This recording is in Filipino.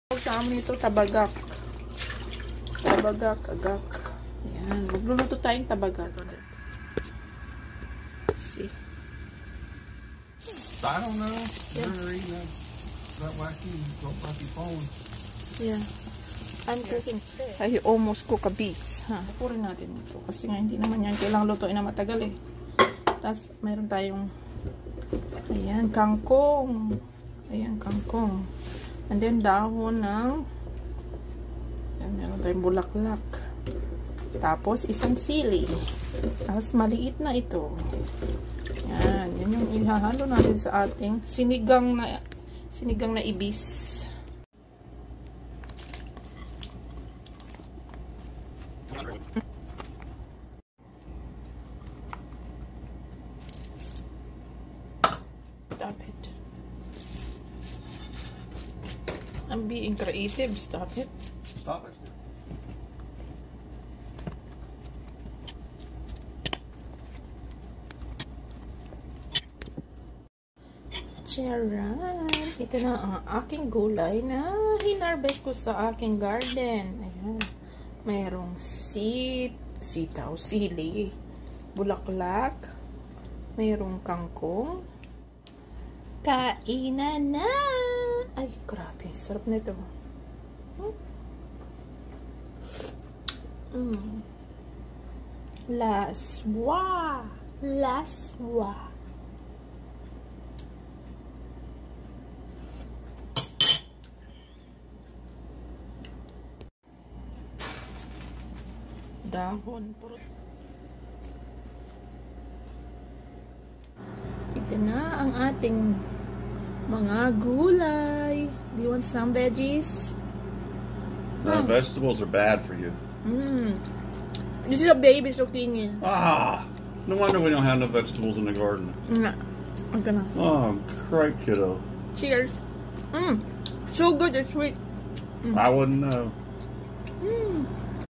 Sa amin ito, tabagak. Tabagak, agak. Ayan, magluluto tayong tabagak. See? I don't know. Never eaten that wacky phone. Yeah. I'm cooking fish. I almost cook a beef. Ha, pupurin natin ito. Kasi nga hindi naman yan kailangang lutuin na matagal eh. Tapos, mayroon tayong ayan, kangkong. Ayan, kangkong. And then, dahon ng ayan, meron tayong bulaklak. Tapos, isang sili. Tapos, maliit na ito. Yan. Yan yung ihahalo natin sa ating sinigang na ibis. Stop it. I'm being creative. Stop it. Stop it. Charan! Ito na ang aking gulay na hinarvest ko sa aking garden. Ayan. Mayroong sitaw, sili, bulaklak, mayroong kangkong. Kainan na! Ay, grabe. Sarap nito. Laswa! Laswa! Dahon. Ito na ang ating mga gulay. Do you want some veggies? No, vegetables are bad for you. This is a baby zucchini. Ah! No wonder we don't have no vegetables in the garden. I'm gonna. Oh, great kiddo. Cheers. So good and sweet. I wouldn't know.